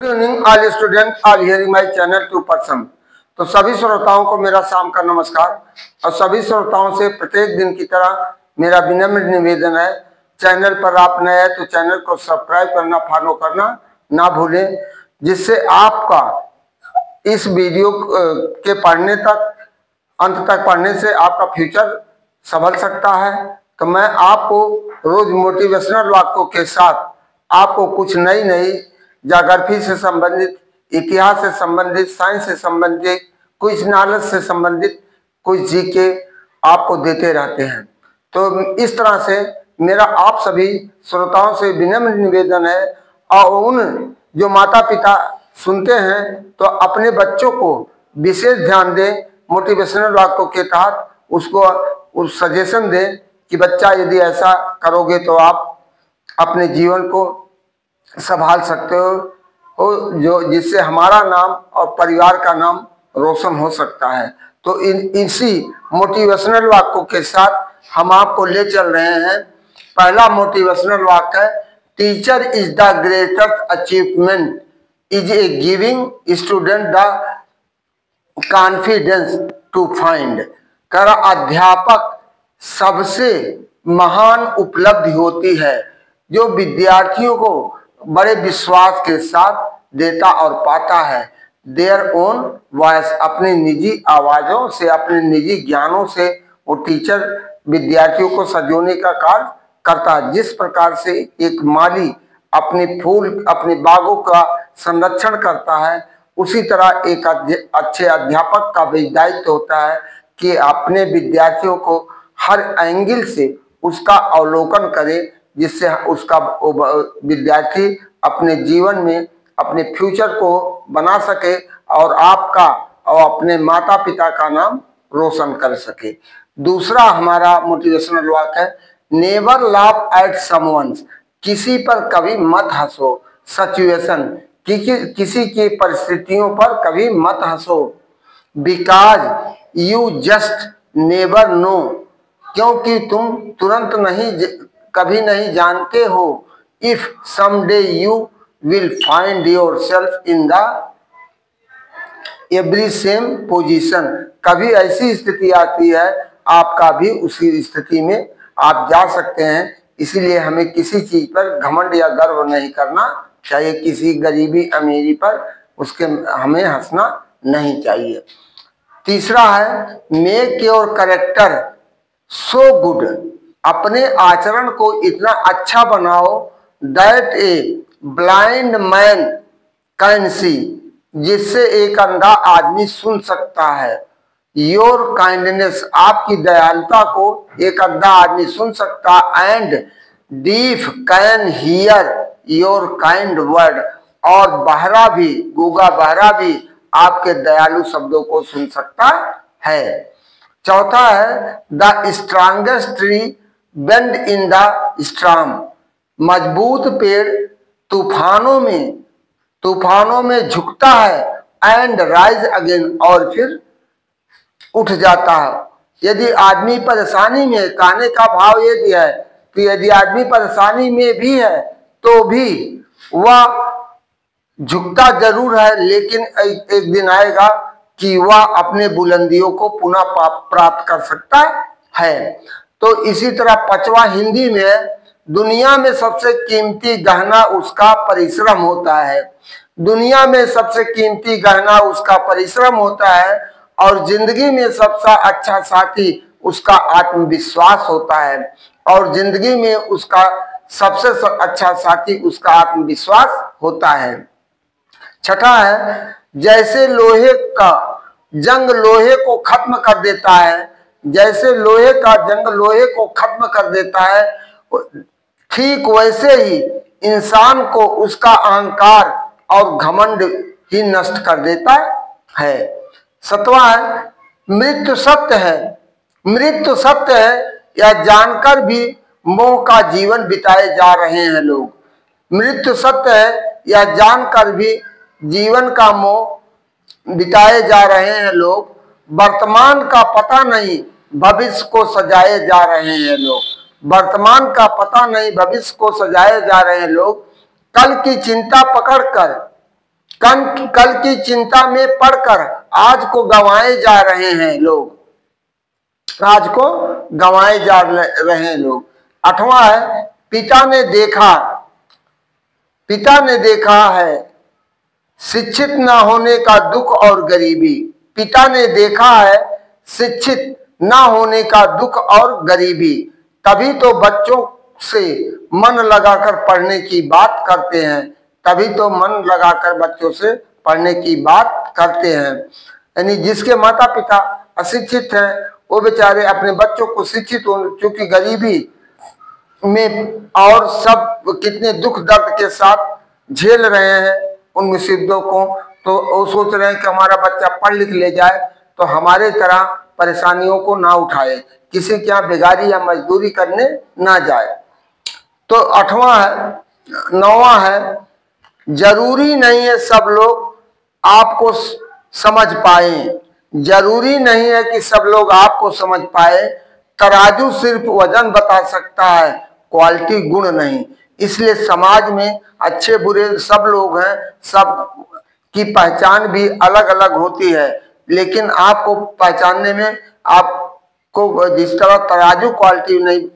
Evening all student all hearing my channel 2%। तो सभी श्रोताओं को मेरा शाम का नमस्कार। और सभी श्रोताओं से प्रत्येक दिन की तरह मेरा विनम्र निवेदन है, चैनल पर आप नए हैं तो चैनल को सब्सक्राइब करना, फॉलो करना ना भूलें, जिससे आपका इस वीडियो के पढ़ने तक, अंत तक पढ़ने से आपका फ्यूचर संभल सकता है। तो मैं आपको रोज मोटिवेशनल वाक्यों के साथ आपको कुछ नई नई ज्योग्राफी से संबंधित, इतिहास से संबंधित, साइंस से संबंधित, कुछ नॉलेज से संबंधित कुछ जीके आपको देते रहते हैं। तो इस तरह से मेरा आप सभी श्रोताओं से विनम्र निवेदन है, और उन जो माता पिता सुनते हैं तो अपने बच्चों को विशेष ध्यान दें, मोटिवेशनल वाक्यों के तहत उसको उस सजेशन दें कि बच्चा यदि ऐसा करोगे तो आप अपने जीवन को संभाल सकते हो, जो जिससे हमारा नाम और परिवार का नाम रोशन हो सकता है। तो इसी मोटिवेशनल वाक्यों के साथ हम आपको ले चल रहे हैं। पहला मोटिवेशनल वाक्य है, teacher is the greatest achievement is a giving student the confidence to find. कर अध्यापक सबसे महान उपलब्धि होती है जो विद्यार्थियों को बड़े विश्वास के साथ देता और पाता है देयर ओन वॉइस, अपनी निजी आवाजों से, अपने निजी ज्ञानों से वो टीचर विद्यार्थियों को संजोने का कार्य करता है। जिस प्रकार से एक माली अपने फूल, अपने बागों का संरक्षण करता है, उसी तरह एक अच्छे अध्यापक का भी दायित्व होता है कि अपने विद्यार्थियों को हर एंगल से उसका अवलोकन करे, जिससे उसका विद्यार्थी अपने जीवन में अपने फ्यूचर को बना सके और आपका और अपने माता पिता का नाम रोशन कर सके। दूसरा हमारा मोटिवेशनल वाक्य है, नेवर लाफ एट समवन, किसी पर कभी मत हंसो। सिचुएशन, किसी की परिस्थितियों पर कभी मत हंसो। Because you just never know, क्योंकि तुम तुरंत कभी नहीं जानते हो। If someday you will find your self in the every same position, कभी ऐसी स्थिति आती है आपका भी उसी स्थिति में आप जा सकते हैं। इसीलिए हमें किसी चीज पर घमंड या गर्व नहीं करना चाहिए, किसी गरीबी अमीरी पर उसके हमें हंसना नहीं चाहिए। तीसरा है, make your character so good, अपने आचरण को इतना अच्छा बनाओ that a blind man can see, जिससे एक अंधा आदमी सुन सकता है। योर काइंडनेस, आपकी दयालुता को एक अंधा आदमी सुन सकता। And deaf can hear your kind word, और बहरा भी, गूंगा बहरा भी आपके दयालु शब्दों को सुन सकता है। चौथा है, the strongest tree bend in the storm, मजबूत पेड़ तूफानों में झुकता है। एंड राइज अगेन, और फिर उठ जाता है। यदि आदमी परेशानी में, कहने का भाव ये भी है कि यदि आदमी परेशानी में भी है तो भी वह झुकता जरूर है, लेकिन एक दिन आएगा कि वह अपने बुलंदियों को पुनः प्राप्त कर सकता है। तो इसी तरह पांचवा हिंदी में है, दुनिया में सबसे कीमती गहना उसका परिश्रम होता है। दुनिया में सबसे कीमती गहना उसका परिश्रम होता है, और जिंदगी में सबसे अच्छा साथी उसका आत्मविश्वास होता है, और जिंदगी में उसका सबसे अच्छा साथी उसका आत्मविश्वास होता है। छठा है, जैसे लोहे का जंग लोहे को खत्म कर देता है, जैसे लोहे का जंग लोहे को खत्म कर देता है, ठीक वैसे ही इंसान को उसका अहंकार और घमंड ही नष्ट कर देता है। सातवां है, मृत्यु सत्य है। मृत्यु सत्य है यह जानकर भी मोह का जीवन बिताए जा रहे हैं लोग। मृत्यु सत्य है यह जानकर भी जीवन का मोह बिताए जा रहे हैं लोग। वर्तमान का पता नहीं, भविष्य को सजाए जा रहे हैं लोग। वर्तमान का पता नहीं, भविष्य को सजाए जा रहे हैं लोग। कल की चिंता पकड़कर कल की चिंता में पड़कर आज को गंवाए जा रहे हैं लोग, आज को गंवाए जा रहे हैं लोग। 8वां है पिता ने देखा है शिक्षित न होने का दुख और गरीबी। पिता ने देखा है शिक्षित न होने का दुख और गरीबी, तभी तो बच्चों से मन लगाकर पढ़ने की बात करते हैं, तभी तो मन लगाकर बच्चों से पढ़ने की बात करते हैं। यानी जिसके माता पिता अशिक्षित हैं वो बेचारे अपने बच्चों को शिक्षित हो, चूंकि गरीबी में और सब कितने दुख दर्द के साथ झेल रहे हैं उन मुसीबतों को, तो वो सोच रहे हैं कि हमारा बच्चा पढ़ लिख ले जाए तो हमारे तरह परेशानियों को ना उठाए, किसी के यहाँ बेगारी या मजदूरी करने ना जाए। तो 8वां है। 9वां है जरूरी नहीं है सब लोग आपको समझ पाए, जरूरी नहीं है कि सब लोग आपको समझ पाए। तराजू सिर्फ वजन बता सकता है, क्वालिटी गुण नहीं। इसलिए समाज में अच्छे बुरे सब लोग हैं, सब की पहचान भी अलग अलग होती है, लेकिन आपको पहचानने में आपको जिस तरह तराजू क्वालिटी नहीं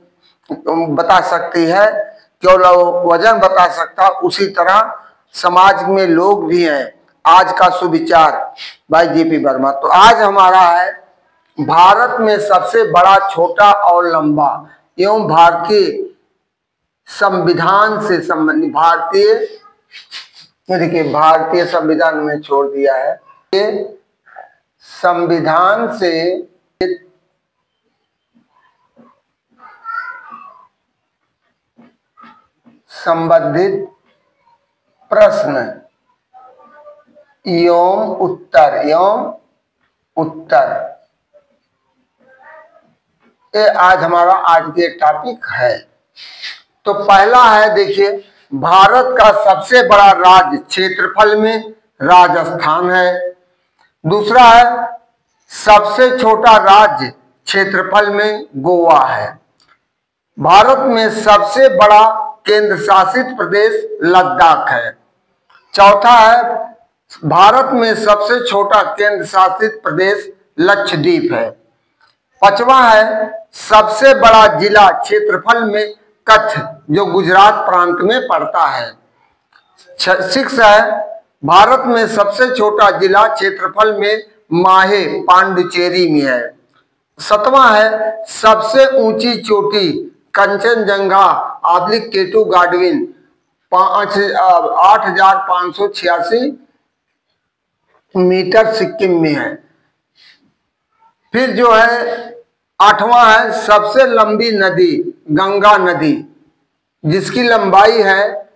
बता सकती है, केवल वजन बता सकता, उसी तरह समाज में लोग भी हैं। आज का सुविचार भाई JP वर्मा। तो आज हमारा है भारत में सबसे बड़ा, छोटा और लंबा एवं भारतीय संविधान से संबंधित, देखिए भारतीय संविधान में छोड़ दिया है, ये संविधान से संबंधित प्रश्न एवं उत्तर ये आज हमारा आज के टॉपिक है। तो पहला है, देखिए भारत का सबसे बड़ा राज्य क्षेत्रफल में राजस्थान है। दूसरा है सबसे छोटा राज्य क्षेत्रफल में गोवा है। भारत में सबसे बड़ा केंद्र शासित प्रदेश लद्दाख है। चौथा है भारत में सबसे छोटा केंद्र शासित प्रदेश लक्षद्वीप है। 5वां है सबसे बड़ा जिला क्षेत्रफल में कच्छ, जो गुजरात प्रांत में पड़ता है। 6 है भारत में सबसे छोटा जिला क्षेत्रफल में माहे पांडुचेरी में है। 7वां है सबसे ऊंची चोटी कंचनजंगा केटू गाडविन 8,586 मीटर सिक्किम में है। फिर जो है 8वां है सबसे लंबी नदी गंगा नदी, जिसकी लंबाई है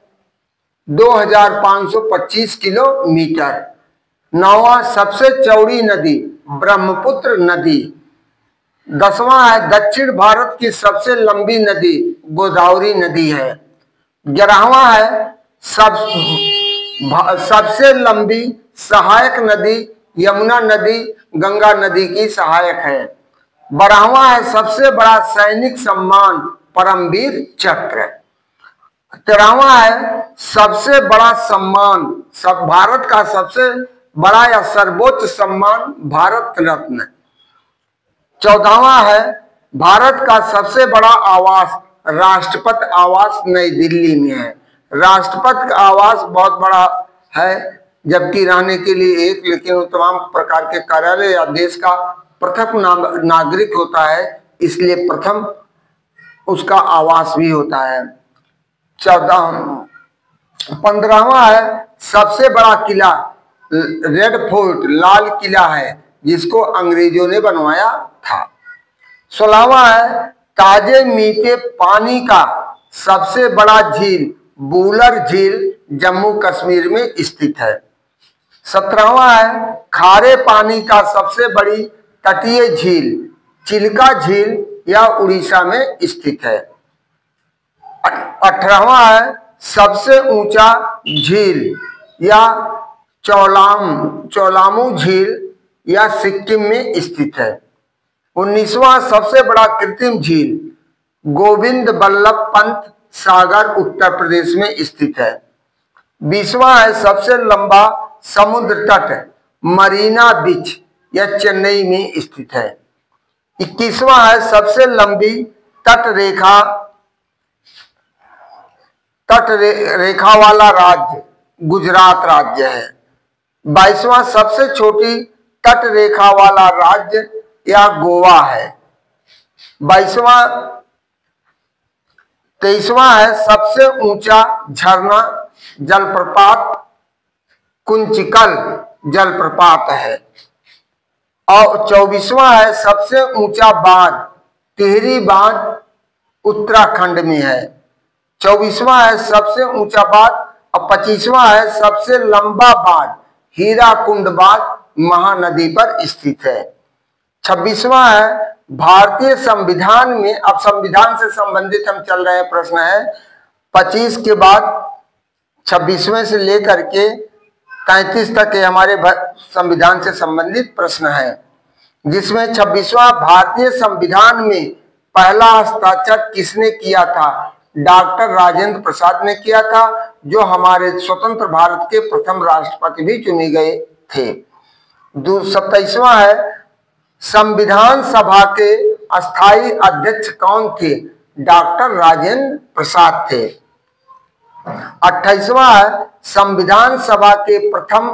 2,525 किलोमीटर। 9वां सबसे चौड़ी नदी ब्रह्मपुत्र नदी। 10वां है दक्षिण भारत की सबसे लंबी नदी गोदावरी नदी है। 11वां है सबसे लंबी सहायक नदी यमुना नदी गंगा नदी की सहायक है। 12वां है सबसे बड़ा सैनिक सम्मान परमवीर चक्र। 13वां है सबसे बड़ा सम्मान भारत का सबसे बड़ा या सर्वोच्च सम्मान भारत रत्न। 14वां है भारत का सबसे बड़ा आवास राष्ट्रपति आवास नई दिल्ली में है। राष्ट्रपति का आवास बहुत बड़ा है, जबकि रहने के लिए एक, लेकिन वो तमाम प्रकार के कार्यालय या देश का प्रथम नागरिक होता है, इसलिए प्रथम उसका आवास भी होता है। 15वां है सबसे बड़ा किला रेड फोर्ट लाल किला है, जिसको अंग्रेजों ने बनवाया था। 16वां है ताजे मीठे पानी का सबसे बड़ा झील बूलर झील जम्मू कश्मीर में स्थित है। 17वां है खारे पानी का सबसे बड़ी तटीय झील चिल्का झील या उड़ीसा में स्थित है। 18वां है सबसे ऊंचा झील या चौलामू झील या सिक्किम में स्थित है। 19वां सबसे बड़ा कृत्रिम झील गोविंद बल्लभ पंत सागर उत्तर प्रदेश में स्थित है। 20वां है सबसे लंबा समुद्र तट मरीना बीच यह चेन्नई में स्थित है। 21वां है सबसे लंबी तट रेखा वाला राज्य गुजरात राज्य है। 22वां सबसे छोटी तट रेखा वाला राज्य या गोवा है। 23वां है सबसे ऊंचा झरना जलप्रपात कुंचिकल जलप्रपात है। और 24वां है सबसे ऊंचा बांध टिहरी बांध उत्तराखंड में है। 24वां है सबसे ऊंचा बांध और 25वां है सबसे लंबा बांध हीराकुंड बांध महानदी पर स्थित है। 26वां है भारतीय संविधान में, अब संविधान से संबंधित हम चल रहे हैं, प्रश्न है 25 के बाद 26वें से लेकर के 33 तक के हमारे संविधान से संबंधित प्रश्न है, जिसमें 26वां भारतीय संविधान में पहला हस्ताक्षर किसने किया था? डॉक्टर राजेंद्र प्रसाद ने किया था, जो हमारे स्वतंत्र भारत के प्रथम राष्ट्रपति भी चुने गए थे। 27वां है संविधान सभा के अस्थायी अध्यक्ष कौन थे? डॉक्टर राजेंद्र प्रसाद थे। 28वां है संविधान सभा के प्रथम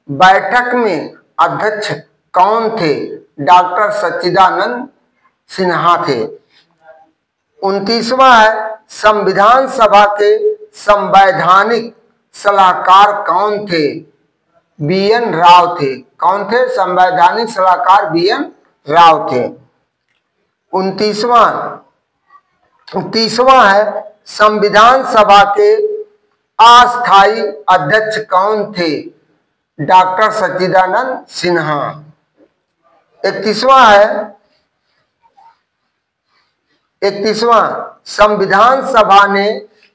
बैठक में अध्यक्ष कौन थे? डॉक्टर सच्चिदानंद सिन्हा थे। 29वां है संविधान सभा के संवैधानिक सलाहकार कौन थे? BN राव थे। कौन थे? संवैधानिक सलाहकार BN राव थे। 30वां है संविधान सभा के अस्थायी अध्यक्ष कौन थे? डॉक्टर सच्चिदानंद सिन्हा। 31वां संविधान सभा ने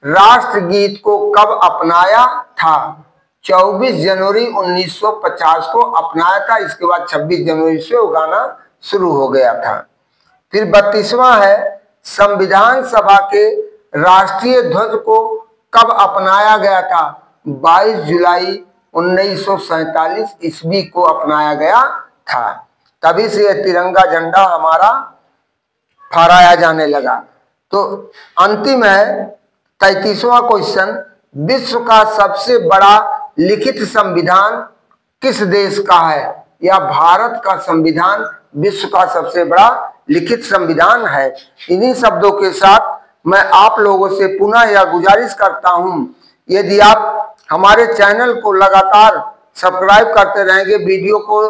राष्ट्रगीत को कब अपनाया था? 24 जनवरी 1950 को अपनाया था। इसके बाद 26 जनवरी से वो गाना शुरू हो गया था। फिर 32वां है संविधान सभा के राष्ट्रीय ध्वज को कब अपनाया गया था? 22 जुलाई 1947 ईस्वी को अपनाया गया था। तभी से यह तिरंगा झंडा हमारा फहराया जाने लगा। तो अंतिम है 33वां क्वेश्चन, विश्व का सबसे बड़ा लिखित संविधान किस देश का है? या भारत का संविधान विश्व का सबसे बड़ा लिखित संविधान है। इन्हीं शब्दों के साथ मैं आप लोगों से पुनः यह गुजारिश करता हूं, यदि आप हमारे चैनल को लगातार सब्सक्राइब करते रहेंगे, वीडियो को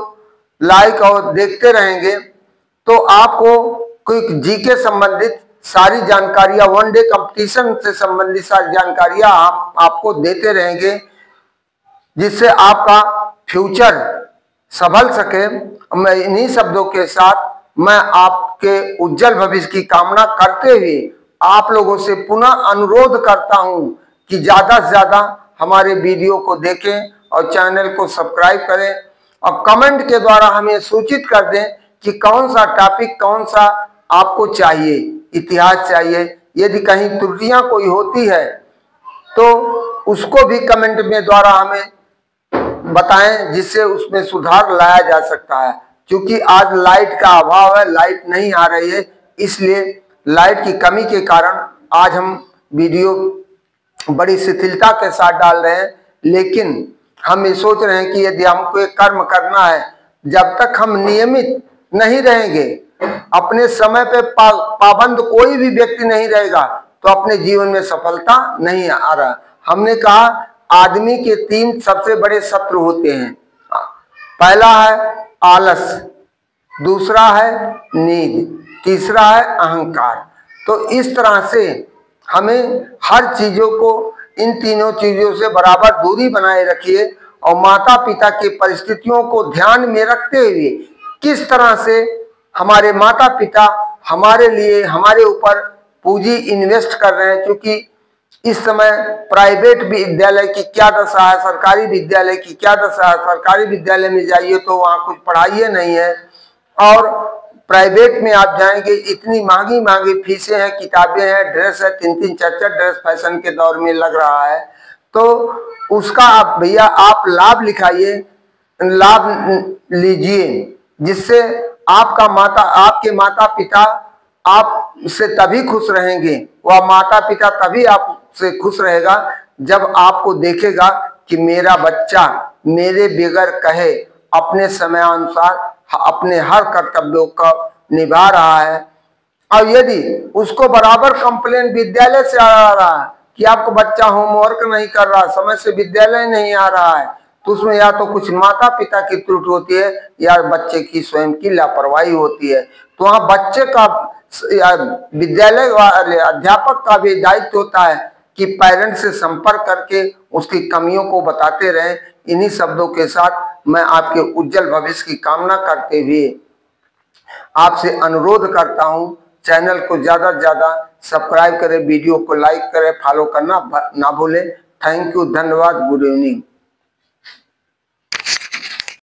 लाइक और देखते रहेंगे, तो आपको कोई जीके संबंधित सारी जानकारियां, वन डे कंपटीशन से संबंधित सारी जानकारियां हम आपको देते रहेंगे, जिससे आपका फ्यूचर संभल सके। मैं इन्हीं शब्दों के साथ मैं आपके उज्जवल भविष्य की कामना करते हुए आप लोगों से पुनः अनुरोध करता हूं कि ज्यादा से ज्यादा हमारे वीडियो को देखें और चैनल को सब्सक्राइब करें और कमेंट के द्वारा हमें सूचित कर दें कि कौन सा टॉपिक, कौन सा आपको चाहिए, इतिहास चाहिए। यदि कहीं त्रुटियां कोई होती है तो उसको भी कमेंट में द्वारा हमें बताएं, जिससे उसमें सुधार लाया जा सकता है। क्योंकि आज लाइट का अभाव है, लाइट नहीं आ रही है, इसलिए लाइट की कमी के कारण आज हम वीडियो बड़ी शिथिलता के साथ डाल रहे हैं। लेकिन हम ये सोच रहे हैं कि यदि हमको एक कर्म करना है, जब तक हम नियमित नहीं रहेंगे, अपने समय पे पाबंद कोई भी व्यक्ति नहीं रहेगा, तो अपने जीवन में सफलता नहीं आ रहा। हमने कहा आदमी के 3 सबसे बड़े शत्रु होते हैं। पहला है आलस, दूसरा है नींद, तीसरा है अहंकार। तो इस तरह से हमें हर चीजों को, इन तीनों चीजों से बराबर दूरी बनाए रखिए और माता पिता की परिस्थितियों को ध्यान में रखते हुए किस तरह से हमारे माता पिता हमारे लिए, हमारे ऊपर पूंजी इन्वेस्ट कर रहे हैं। क्योंकि इस समय प्राइवेट विद्यालय की क्या दशा है, सरकारी विद्यालय की क्या दशा है। सरकारी विद्यालय में जाइए तो वहाँ कुछ पढ़ाई नहीं है, और प्राइवेट में आप जाएंगे इतनी महंगी महंगी फीसें हैं, किताबें हैं, ड्रेस है, 3-3 4-4 ड्रेस फैशन के दौर में लग रहा है। तो उसका आप भैया आप लाभ लिखाइए, लाभ लीजिए, जिससे आपके माता पिता आपसे तभी खुश रहेंगे, वह माता पिता तभी आपसे खुश रहेगा जब आपको देखेगा कि मेरा बच्चा मेरे बगैर कहे अपने समयानुसार अपने हर कर्तव्यों को निभा रहा है। और यदि उसको बराबर कंप्लेन विद्यालय से आ रहा है कि आपका बच्चा होमवर्क नहीं कर रहा, समय से विद्यालय नहीं आ रहा है, तो उसमें या तो कुछ माता पिता की त्रुटि होती है या बच्चे की स्वयं की लापरवाही होती है। तो वहाँ बच्चे का विद्यालय वाले अध्यापक का भी दायित्व होता है कि पेरेंट्स से संपर्क करके उसकी कमियों को बताते रहे। इन्हीं शब्दों के साथ मैं आपके उज्जवल भविष्य की कामना करते हुए आपसे अनुरोध करता हूं, चैनल को ज्यादा से ज्यादा सब्सक्राइब करें, वीडियो को लाइक करें, फॉलो करना ना भूलें। थैंक यू, धन्यवाद, गुड इवनिंग।